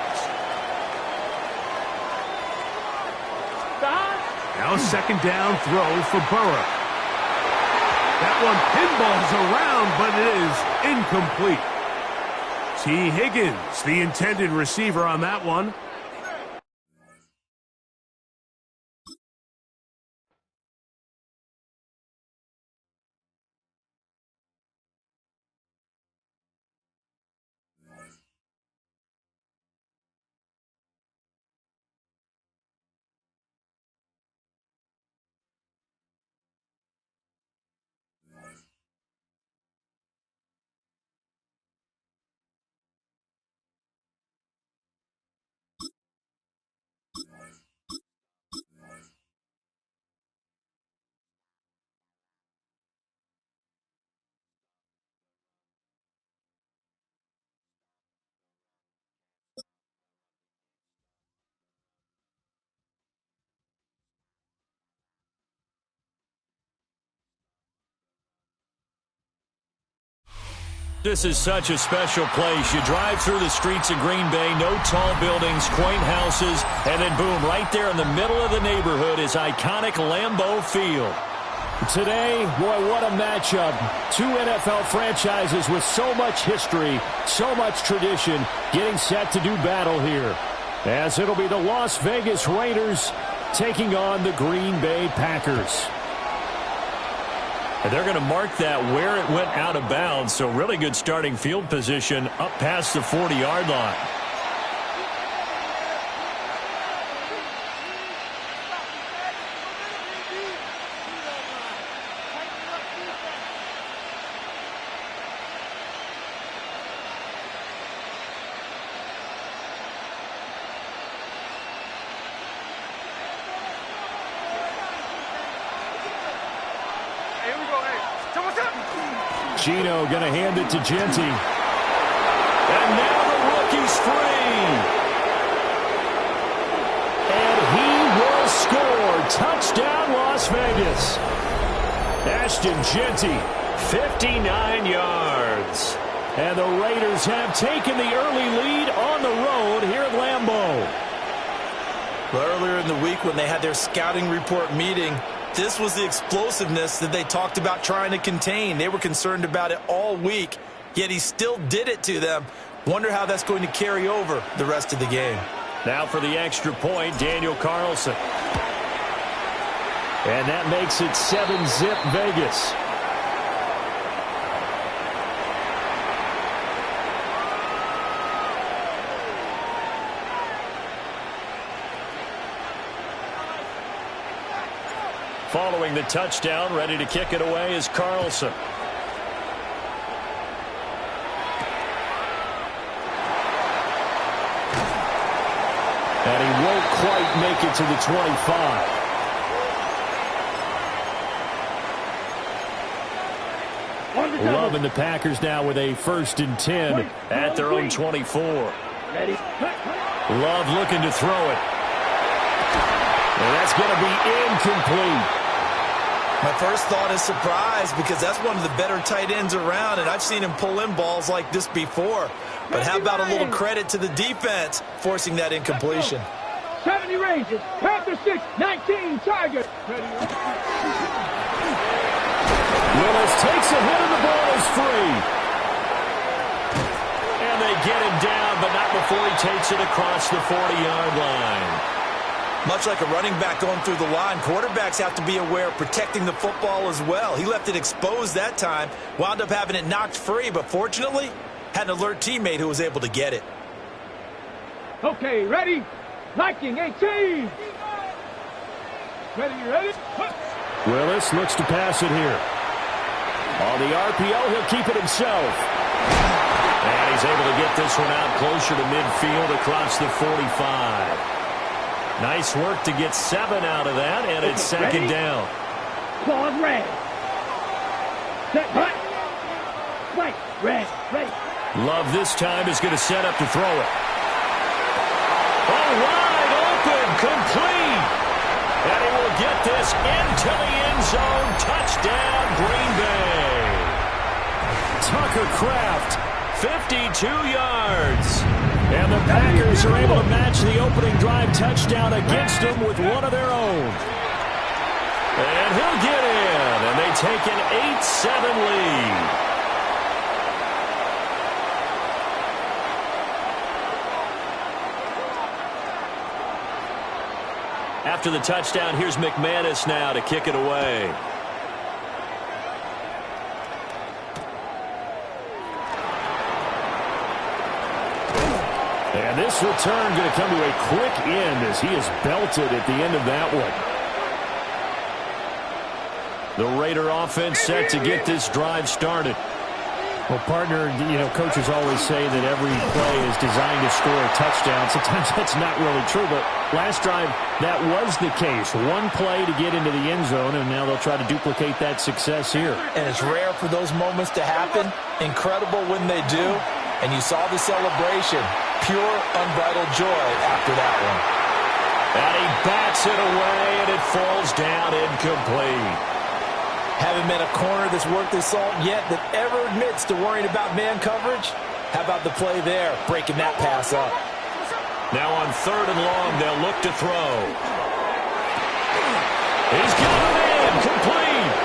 Stop. Now a second down throw for Burrow. That one pinballs around, but it is incomplete. T. Higgins, the intended receiver on that one. This is such a special place. You drive through the streets of Green Bay, no tall buildings, quaint houses, and then boom, right there in the middle of the neighborhood is iconic Lambeau Field. Today, boy, what a matchup. Two NFL franchises with so much history, so much tradition, getting set to do battle here. As it'll be the Las Vegas Raiders taking on the Green Bay Packers. And they're going to mark that where it went out of bounds, so really good starting field position up past the 40-yard line. Gino going to hand it to Genty. And now the rookie's free. And he will score. Touchdown, Las Vegas. Ashton Genty, 59 yards. And the Raiders have taken the early lead on the road here at Lambeau. Well, earlier in the week when they had their scouting report meeting, this was the explosiveness that they talked about trying to contain. They were concerned about it all week, yet he still did it to them. Wonder how that's going to carry over the rest of the game. Now for the extra point, Daniel Carlson. And that makes it 7-zip Vegas. Following the touchdown, ready to kick it away is Carlson. And he won't quite make it to the 25. Love and the Packers now with a 1st and 10 at their own 24. Love looking to throw it. And that's going to be incomplete. My first thought is surprise because that's one of the better tight ends around, and I've seen him pull in balls like this before. But how about a little credit to the defense forcing that incompletion? 70 ranges, Panther 6, 19, Tigers. Willis takes a hit and the ball is free. And they get him down, but not before he takes it across the 40-yard line. Much like a running back going through the line, quarterbacks have to be aware of protecting the football as well. He left it exposed that time, wound up having it knocked free, but fortunately, had an alert teammate who was able to get it. Okay, ready? Liking 18. Ready? Willis looks to pass it here. On the RPO, he'll keep it himself. And he's able to get this one out closer to midfield across the 45. Nice work to get 7 out of that, and it's second down. Claws red. Set, hut. Right, red, ready. Love this time is going to set up to throw it. Oh, wide open, complete. And he will get this into the end zone. Touchdown, Green Bay. Tucker Kraft, 52 yards. and the Packers are able to match the opening drive touchdown against them with one of their own. And he'll get in, and they take an 8-7 lead. After the touchdown, here's McManus now to kick it away. And this return going to come to a quick end as he is belted at the end of that one. The Raider offense set to get this drive started. Well, partner, coaches always say that every play is designed to score a touchdown. Sometimes that's not really true, but last drive, that was the case. One play to get into the end zone, and now they'll try to duplicate that success here. And it's rare for those moments to happen. Incredible when they do. And you saw the celebration. Pure, unbridled joy after that one. And he bats it away, and it falls down incomplete. Haven't met a corner that's worth his salt yet that ever admits to worrying about man coverage. How about the play there, breaking that pass up? Now on 3rd and long, they'll look to throw. He's got it in, complete.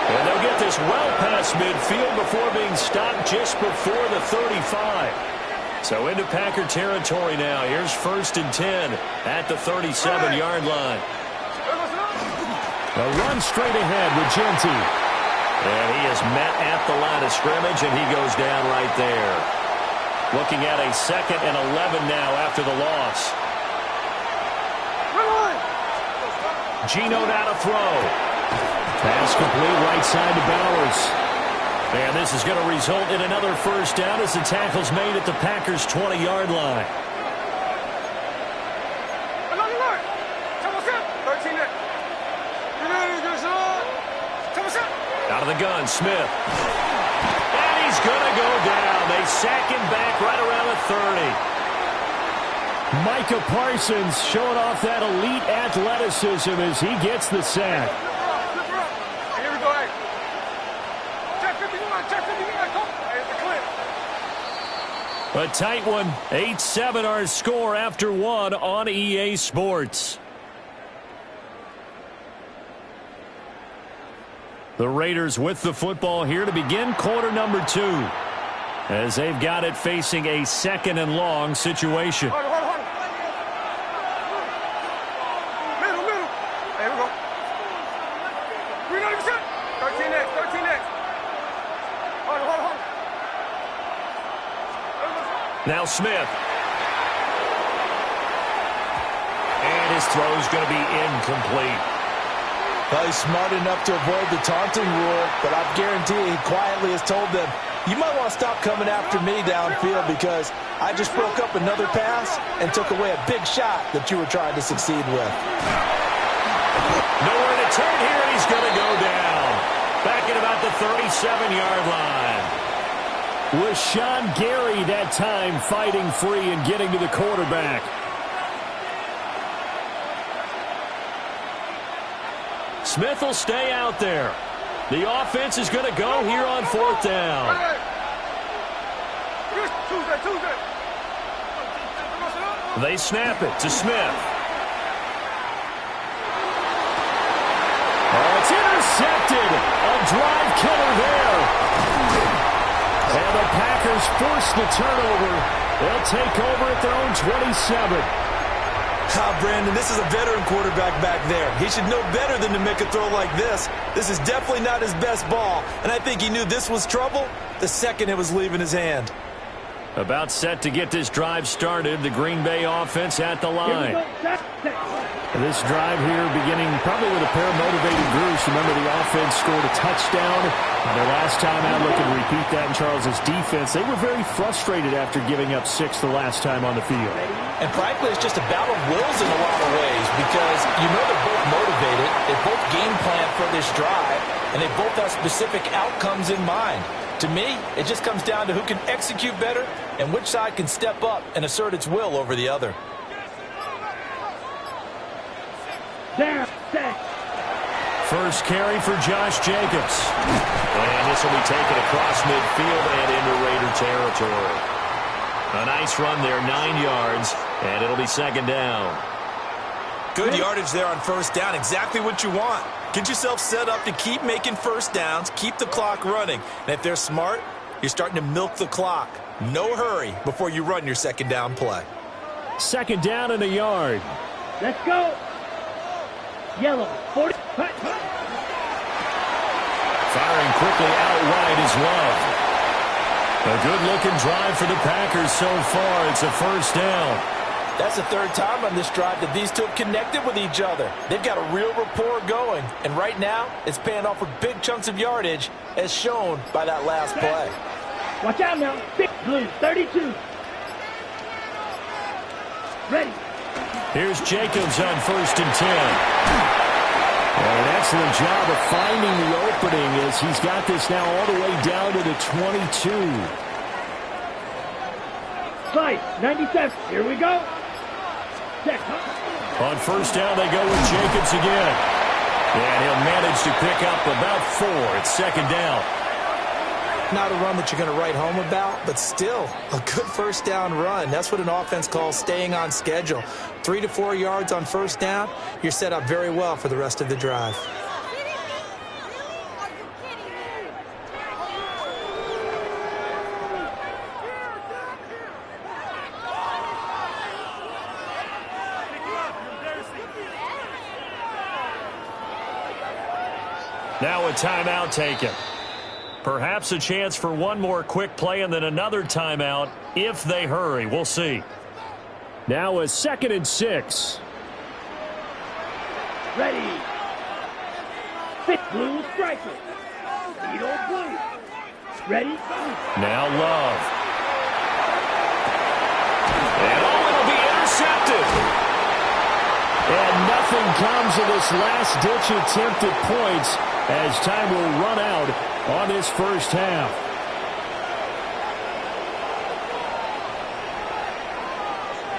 And they'll get this well past midfield before being stopped just before the 35. So into Packer territory now. Here's 1st and 10 at the 37-yard line. A run straight ahead with Genty. And he is met at the line of scrimmage, and he goes down right there. Looking at a 2nd and 11 now after the loss. Geno now to throw. Pass complete right side to Bowers. And this is going to result in another 1st down as the tackle's made at the Packers' 20-yard line. Out of the gun, Smith. And he's going to go down. They sack him back right around the 30. Micah Parsons showing off that elite athleticism as he gets the sack. Here we go, hey. Check 59, check 59, come. Hey, it's a clip. A tight one. 8-7 our score after one on EA Sports. The Raiders with the football here to begin quarter number 2. As they've got it facing a 2nd and long situation. Hold on. Middle. Here we go. We know you set. 13 next. Hold on. Now Smith. And his throw's going to be incomplete. Well, he's smart enough to avoid the taunting rule, but I guarantee he quietly has told them, you might want to stop coming after me downfield because I just broke up another pass and took away a big shot that you were trying to succeed with. Nowhere to turn here, and he's going to go down. Back at about the 37-yard line. Was Sean Gary that time fighting free and getting to the quarterback. Smith will stay out there. The offense is going to go here on 4th down. They snap it to Smith. Oh, it's intercepted. A drive killer there. And the Packers force the turnover. They'll take over at their own 27. Brandon, this is a veteran quarterback back there. He should know better than to make a throw like this. This is definitely not his best ball, and I think he knew this was trouble the second it was leaving his hand. About set to get this drive started. The Green Bay offense at the line. This drive here beginning probably with a pair of motivated groups. Remember, the offense scored a touchdown. Their last time out, looking to repeat that in Charles' defense. They were very frustrated after giving up 6 the last time on the field. And frankly, it's just a battle of wills in a lot of ways because you know they're both motivated. They both game plan for this drive, and they both have specific outcomes in mind. To me, it just comes down to who can execute better and which side can step up and assert its will over the other. First carry for Josh Jacobs. And this will be taken across midfield and into Raider territory. A nice run there, 9 yards, and it'll be 2nd down. Good yardage there on 1st down, exactly what you want. Get yourself set up to keep making 1st downs, keep the clock running. And if they're smart, you're starting to milk the clock. No hurry before you run your 2nd down play. 2nd down and a yard. Let's go. Yellow, 40. Firing quickly out wide is Love. A good-looking drive for the Packers so far. It's a 1st down. That's the 3rd time on this drive that these two have connected with each other. They've got a real rapport going, and right now it's paying off with big chunks of yardage, as shown by that last play. Watch out now. Big blue, 32. Ready. Here's Jacobs on 1st and 10. An excellent job of finding the opening as he's got this now all the way down to the 22. Slide, 97. Here we go. Check. On 1st down, they go with Jacobs again. And he'll manage to pick up about 4. It's 2nd down. Not a run that you're going to write home about, but still a good 1st down run. That's what an offense calls staying on schedule. 3 to 4 yards on 1st down, you're set up very well for the rest of the drive. Now a timeout taken. Perhaps a chance for one more quick play and then another timeout if they hurry. We'll see. Now a 2nd and 6. Ready. Big blue striker. Beetle blue. Ready. Now Love. And it'll be intercepted. And nothing comes of this last-ditch attempt at points as time will run out on this 1st half.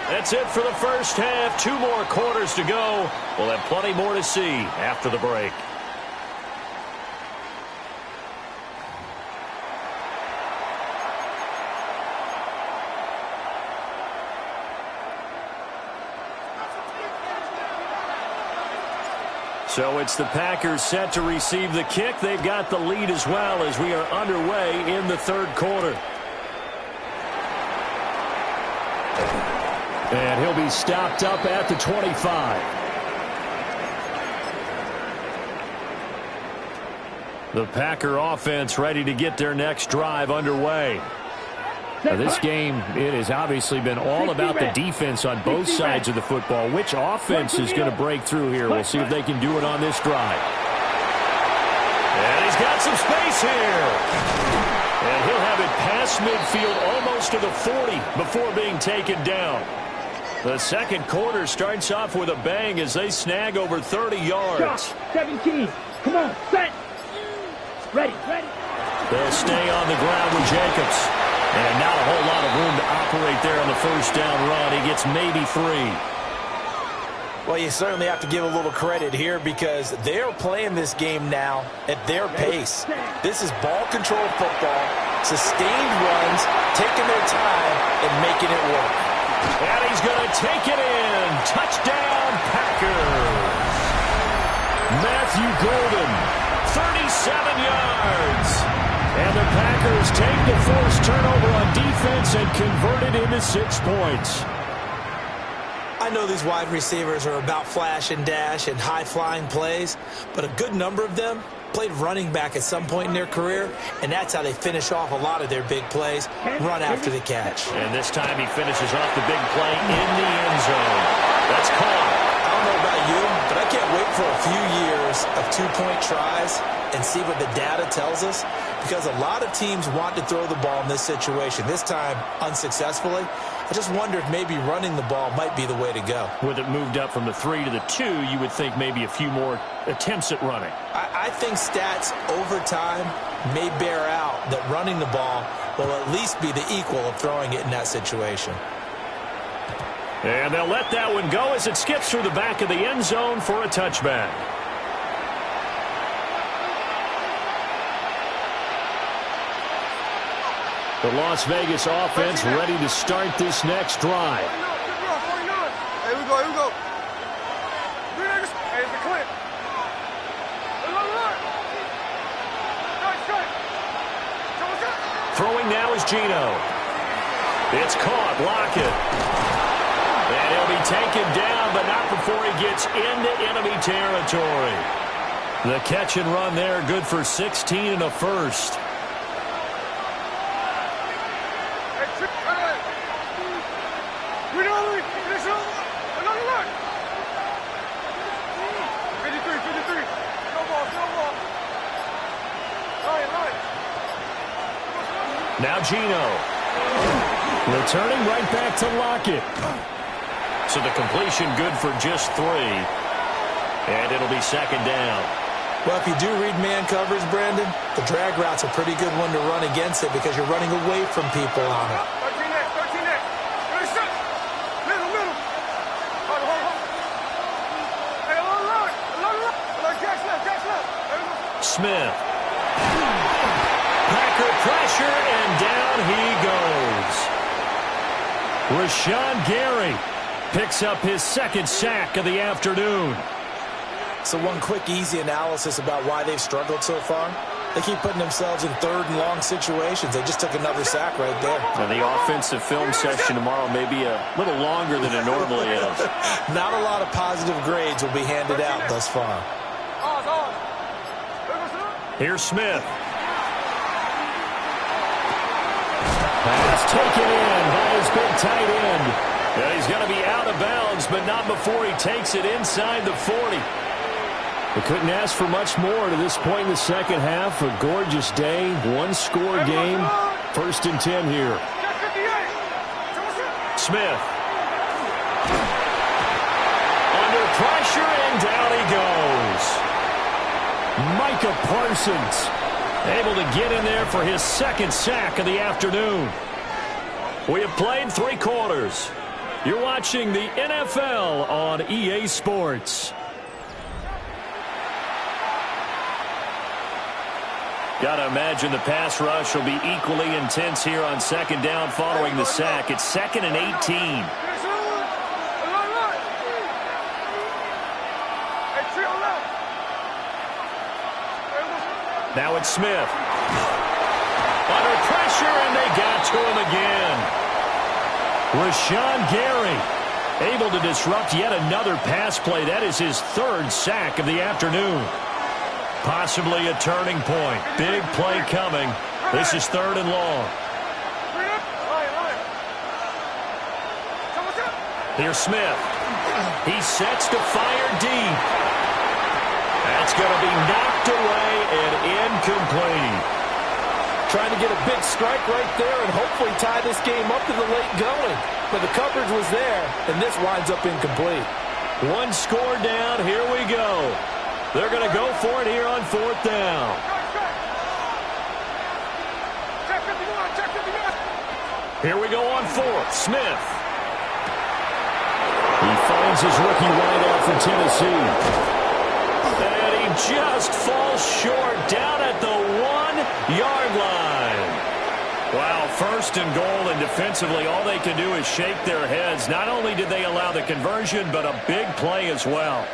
That's it for the 1st half. 2 more quarters to go. We'll have plenty more to see after the break. So it's the Packers set to receive the kick. They've got the lead as well as we are underway in the 3rd quarter. And he'll be stopped up at the 25. The Packer offense ready to get their next drive underway. This game, it has obviously been all about the defense on both sides of the football. Which offense is going to break through here? We'll see if they can do it on this drive. And he's got some space here. And he'll have it past midfield almost to the 40 before being taken down. The second quarter starts off with a bang as they snag over 30 yards. 17. Come on, set. Ready. They'll stay on the ground with Jacobs. And not a whole lot of room to operate there on the first down run. He gets maybe 3. Well, you certainly have to give a little credit here because they're playing this game now at their pace. This is ball control football, sustained runs, taking their time and making it work. And he's going to take it in. Touchdown, Packers. Matthew Golden, 37 yards. and the Packers take the forced turnover on defense and convert it into 6 points. I know these wide receivers are about flash and dash and high-flying plays, but a good number of them played running back at some point in their career, and that's how they finish off a lot of their big plays, run after the catch. And this time he finishes off the big play in the end zone. That's caught. I don't know about you, but I can't wait for a few years of two-point tries and see what the data tells us, because a lot of teams want to throw the ball in this situation, this time unsuccessfully. I just wonder if maybe running the ball might be the way to go. With it moved up from the 3 to the 2, you would think maybe a few more attempts at running. I think stats over time may bear out that running the ball will at least be the equal of throwing it in that situation. And they'll let that one go as it skips through the back of the end zone for a touchback. The Las Vegas offense ready to start this next drive. Here we go. Hey, it's a clip. Throwing now is Geno. It's caught. Lockett. And he'll be taken down, but not before he gets into enemy territory. The catch and run there, good for 16 and a first. Now Geno. Returning right back to Lockett. So the completion good for just 3. And it'll be second down. Well, if you do read man coverage, Brandon, the drag route's a pretty good one to run against it because you're running away from people on it. 13 next. Middle. Hey, look. Jack's left. Smith. Packer pressure, and down he goes. Rashawn Gary picks up his second sack of the afternoon. So one quick, easy analysis about why they've struggled so far. They keep putting themselves in third and long situations. They just took another sack right there. Now the offensive film session tomorrow may be a little longer than it normally is. Not a lot of positive grades will be handed out thus far. Here's Smith. Pass taken in by his big tight end. Yeah, he's going to be out of bounds, but not before he takes it inside the 40. We couldn't ask for much more to this point in the second half. A gorgeous day, one-score game. 1st and 10 here. Smith. Under pressure, and down he goes. Micah Parsons able to get in there for his second sack of the afternoon. We have played 3 quarters. You're watching the NFL on EA Sports. Got to imagine the pass rush will be equally intense here on second down following the sack. It's 2nd and 18. Now it's Smith. Under pressure, and they got to him again. Rashawn Gary able to disrupt yet another pass play. That is his 3rd sack of the afternoon. Possibly a turning point. Big play coming. This is 3rd and long. Here's Smith. He sets to fire deep. That's going to be knocked away and incomplete. Trying to get a big strike right there and hopefully tie this game up in the late going. But the coverage was there, and this winds up incomplete. One score down. Here we go. They're going to go for it here on 4th down. Here we go on 4th. Smith. He finds his rookie wideout from Tennessee. And he just falls short down at the 1-yard line. Wow, 1st and goal, and defensively all they can do is shake their heads. Not only did they allow the conversion, but a big play as well.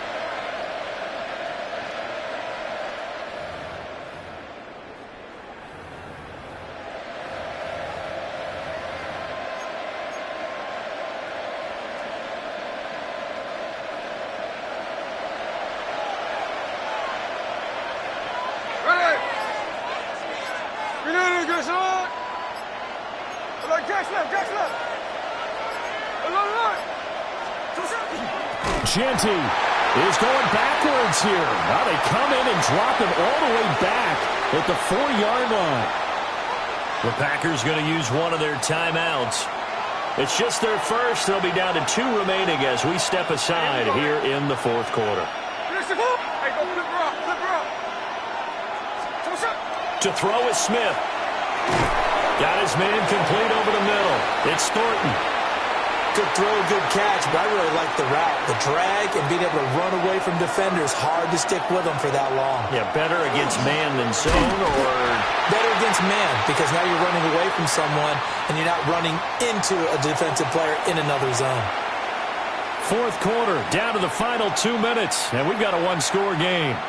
Genty is going backwards here. Now they come in and drop him all the way back at the 4-yard line. The Packers going to use one of their timeouts. It's just their first. They'll be down to 2 remaining as we step aside here in the 4th quarter. To throw is Smith. Got his man complete over the middle. It's Thornton. Good throw, good catch, but I really like the route. The drag and being able to run away from defenders, hard to stick with them for that long. Yeah, better against man than zone, or better against man, because now you're running away from someone and you're not running into a defensive player in another zone. 4th quarter, down to the final 2 minutes, and we've got a 1-score game.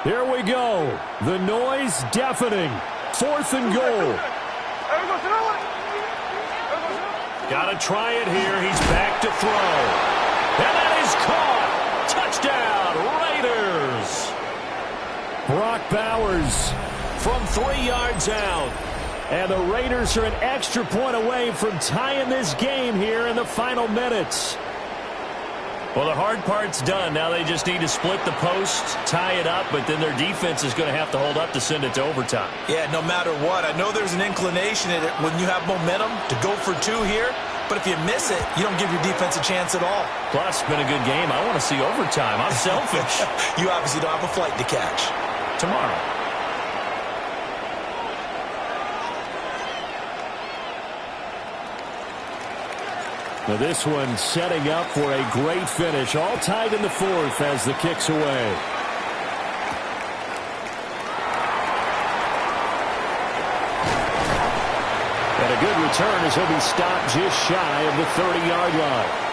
Here we go. The noise deafening. 4th and goal. Got to try it here. He's back to throw. And that is caught. Touchdown, Raiders. Brock Bowers from 3 yards out. And the Raiders are an extra point away from tying this game here in the final minutes. Well, the hard part's done. Now they just need to split the post, tie it up, but then their defense is going to have to hold up to send it to overtime. Yeah, no matter what. I know there's an inclination in it when you have momentum to go for 2 here, but if you miss it, you don't give your defense a chance at all. Plus, it's been a good game. I want to see overtime. I'm selfish. You obviously don't have a flight to catch. Tomorrow. Now this one setting up for a great finish. All tied in the 4th as the kick's away. And a good return as he'll be stopped just shy of the 30-yard line.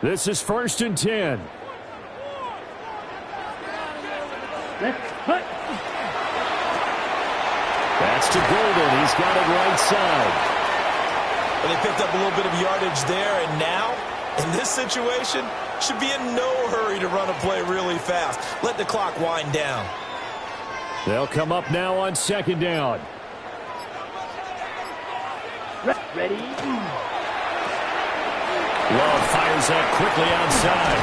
This is 1st and 10. That's to Golden. He's got it right side. Well, they picked up a little bit of yardage there, and now, in this situation, should be in no hurry to run a play really fast. Let the clock wind down. They'll come up now on 2nd down. Ready? Love fires that quickly outside.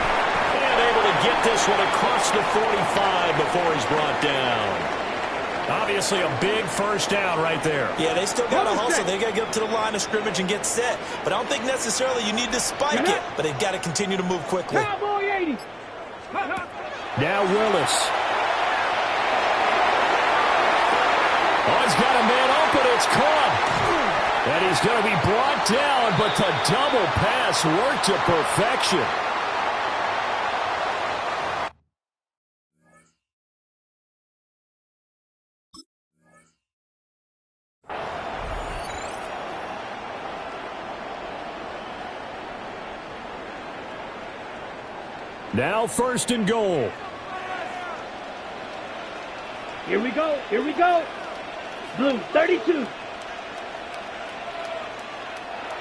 And able to get this one across the 45 before he's brought down. Obviously a big 1st down right there. Yeah, they still got to hustle. They got to get up to the line of scrimmage and get set. But I don't think necessarily you need to spike it. But they've got to continue to move quickly. Cowboy 80. Now Willis. Oh, he's got a man open. It's caught. And he's going to be brought down, but the double pass worked to perfection. Now 1st and goal. Here we go. Here we go. Blue, 32.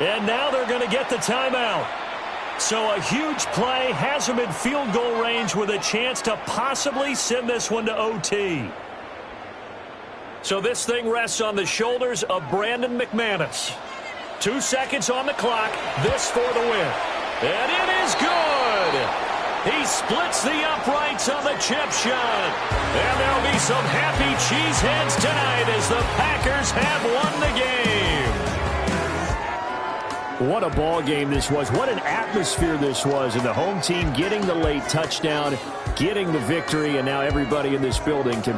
And now they're going to get the timeout. So a huge play has them in field goal range with a chance to possibly send this one to OT. So this thing rests on the shoulders of Brandon McManus. 2 seconds on the clock. This for the win. And it is good. He splits the uprights on the chip shot. And there'll be some happy cheeseheads tonight as the Packers have won the game. What a ball game this was. What an atmosphere this was. And the home team getting the late touchdown, getting the victory, and now everybody in this building can